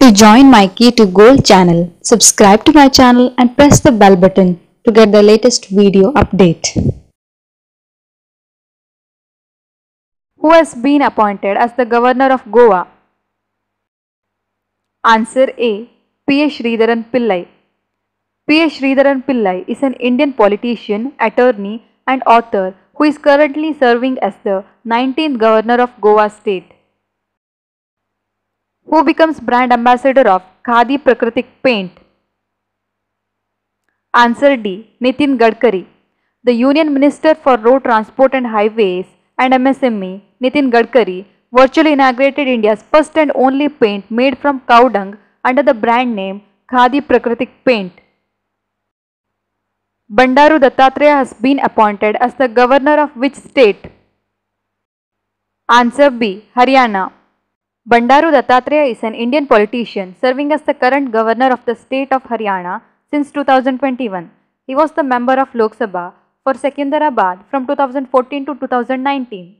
To join my Key to Gold channel, subscribe to my channel and press the bell button to get the latest video update. Who has been appointed as the Governor of Goa? Answer A. P. A. Sridharan Pillai. P. A. Sridharan Pillai is an Indian politician, attorney and author who is currently serving as the 19th Governor of Goa state. Who becomes brand ambassador of Khadi Prakritik paint? Answer D. Nitin Gadkari. The Union Minister for Road Transport and Highways and MSME, Nitin Gadkari, virtually inaugurated India's first and only paint made from cow dung under the brand name Khadi Prakritik paint. Bandaru Dattatreya has been appointed as the Governor of which state? Answer B. Haryana. Bandaru Dattatreya is an Indian politician serving as the current Governor of the state of Haryana since 2021. He was the member of Lok Sabha for Secunderabad from 2014 to 2019.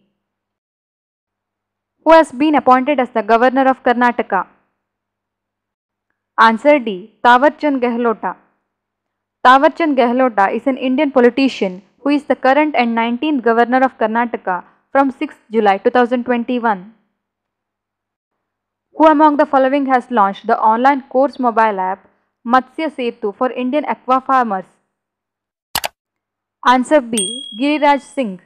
Who has been appointed as the Governor of Karnataka? Answer D. Thawarchand Gehlota. Thawarchand Gehlota is an Indian politician who is the current and 19th Governor of Karnataka from 6 July 2021. Who among the following has launched the online course mobile app Matsya Setu for Indian aqua farmers? Answer B. Giriraj Singh.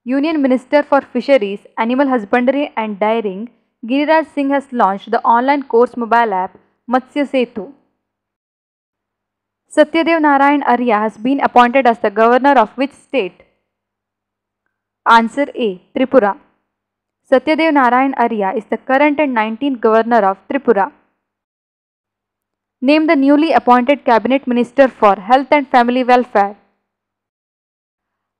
Union Minister for Fisheries, Animal Husbandry and Dairying, Giriraj Singh has launched the online course mobile app Matsya Setu. Satyadev Narayan Arya has been appointed as the Governor of which state? Answer A. Tripura. Satyadev Narayan Arya is the current and 19th Governor of Tripura. Name the newly appointed Cabinet Minister for Health and Family Welfare.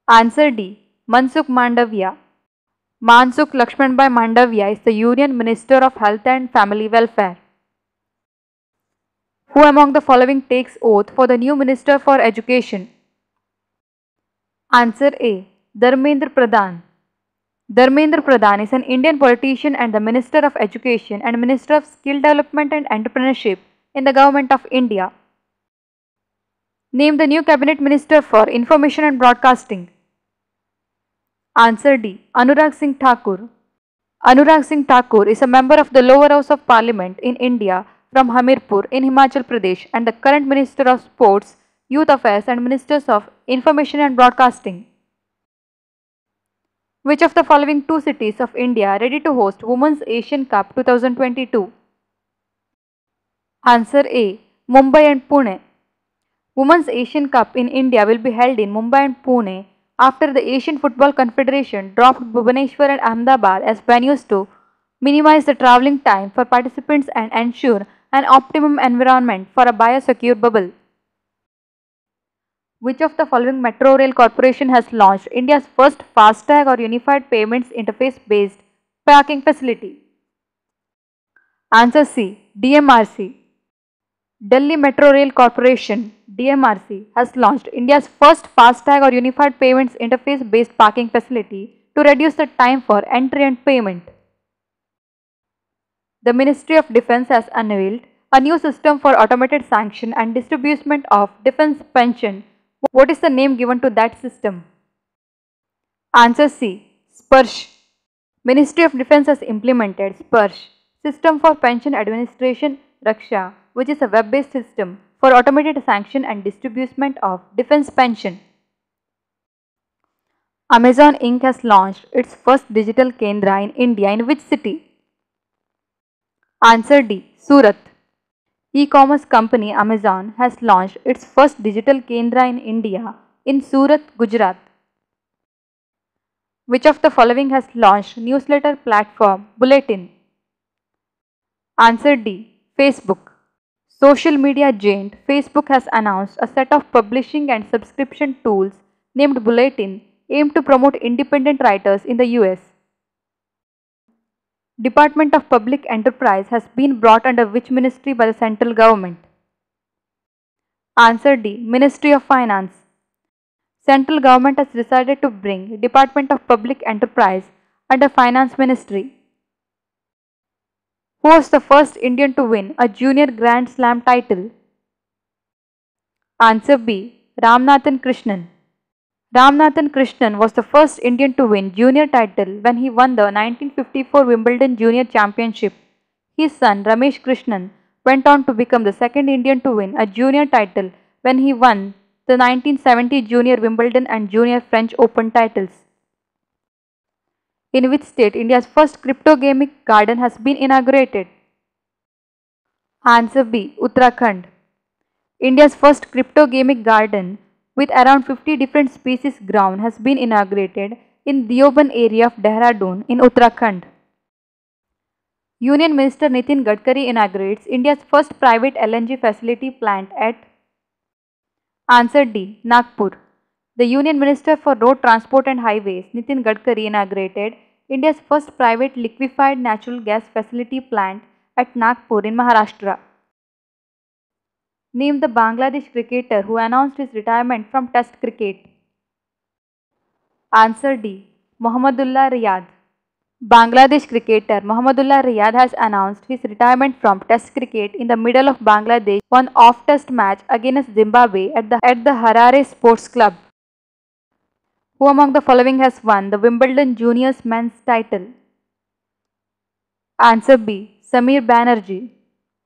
Answer D. Mansukh Mandavia. Mansukh Lakshmanbhai Mandavia is the Union Minister of Health and Family Welfare. Who among the following takes oath for the new Minister for Education? Answer A. Dharmendra Pradhan. Dharmendra Pradhan is an Indian politician and the Minister of Education and Minister of Skill Development and Entrepreneurship in the Government of India. Name the new Cabinet Minister for Information and Broadcasting. Answer D. Anurag Singh Thakur. Anurag Singh Thakur is a member of the lower house of Parliament in India from Hamirpur in Himachal Pradesh and the current Minister of Sports, Youth Affairs and Ministers of Information and Broadcasting. Which of the following two cities of India are ready to host Women's Asian Cup 2022? Answer A. Mumbai and Pune. Women's Asian Cup in India will be held in Mumbai and Pune after the Asian Football Confederation dropped Bhubaneswar and Ahmedabad as venues to minimize the travelling time for participants and ensure an optimum environment for a biosecure bubble. Which of the following Metro Rail Corporation has launched India's first FASTag or Unified Payments Interface based parking facility? Answer C. DMRC. Delhi Metro Rail Corporation DMRC has launched India's first FASTag or Unified Payments Interface based parking facility to reduce the time for entry and payment. The Ministry of Defence has unveiled a new system for automated sanction and distribution of defence pension. What is the name given to that system? Answer C. Sparsh. Ministry of Defence has implemented Sparsh, System for Pension Administration Raksha, which is a web-based system for automated sanction and distribution of defence pension. Amazon Inc. has launched its first digital Kendra in India in which city? Answer D. Surat. E-commerce company Amazon has launched its first digital Kendra in India in Surat, Gujarat. Which of the following has launched newsletter platform Bulletin? Answer D. Facebook. Social media giant Facebook has announced a set of publishing and subscription tools named Bulletin aimed to promote independent writers in the US. Department of Public Enterprise has been brought under which ministry by the central government? Answer D. Ministry of Finance. Central government has decided to bring Department of Public Enterprise under Finance Ministry. Who was the first Indian to win a junior Grand Slam title? Answer B. Ramnathan Krishnan. Ramnathan Krishnan was the first Indian to win junior title when he won the 1954 Wimbledon Junior Championship. His son Ramesh Krishnan went on to become the second Indian to win a junior title when he won the 1970 Junior Wimbledon and Junior French Open titles. In which state India's first crypto-gaming garden has been inaugurated? Answer B. Uttarakhand. India's first crypto-gaming garden with around 50 different species grown has been inaugurated in Deoband area of Dehradun in Uttarakhand. Union Minister Nitin Gadkari inaugurates India's first private LNG facility plant at? Answer D. Nagpur. The Union Minister for Road Transport and Highways, Nitin Gadkari, inaugurated India's first private liquefied natural gas facility plant at Nagpur in Maharashtra. Name the Bangladesh cricketer who announced his retirement from Test cricket. Answer D. Mohammedullah Riyad. Bangladesh cricketer Mohammedullah Riyad has announced his retirement from Test cricket in the middle of Bangladesh one off-Test match against Zimbabwe at the Harare Sports Club. Who among the following has won the Wimbledon Juniors men's title? Answer B. Samir Banerjee.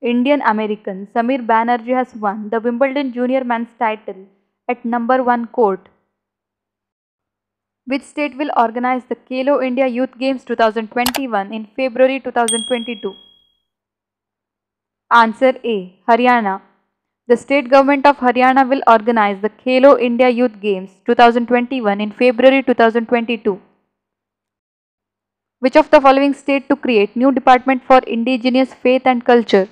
Indian American Samir Banerjee has won the Wimbledon Junior men's title at number 1 court. Which state will organize the Khelo India Youth Games 2021 in February 2022? Answer A. Haryana. The state government of Haryana will organize the Khelo India Youth Games 2021 in February 2022. Which of the following state to create new department for indigenous faith and culture?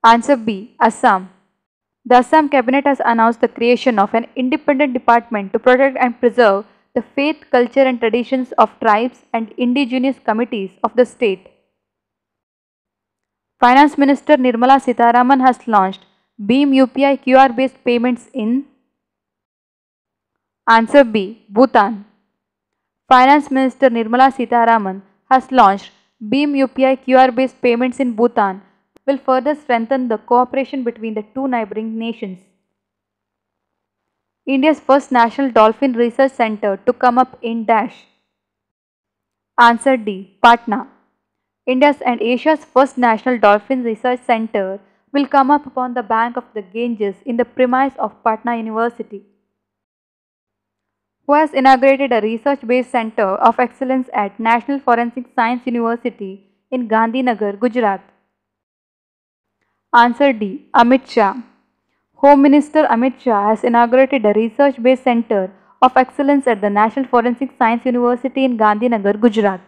Answer B. Assam. The Assam cabinet has announced the creation of an independent department to protect and preserve the faith, culture and traditions of tribes and indigenous communities of the state. Finance Minister Nirmala Sitharaman has launched BHIM UPI QR based payments in? Answer B. Bhutan. Finance Minister Nirmala Sitharaman has launched BHIM UPI QR based payments in Bhutan will further strengthen the cooperation between the two neighboring nations. India's first National Dolphin Research Center to come up in dash. Answer D. Patna. India's and Asia's first National Dolphin Research Center will come up upon the bank of the Ganges in the premise of Patna University. Who has inaugurated a research-based center of excellence at National Forensic Science University in Gandhinagar, Gujarat? Answer D. Amit Shah. Home Minister Amit Shah has inaugurated a research-based center of excellence at the National Forensic Science University in Gandhinagar, Gujarat.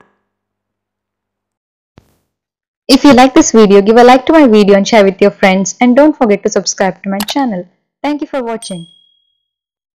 If you like this video, give a like to my video and share with your friends, and don't forget to subscribe to my channel. Thank you for watching.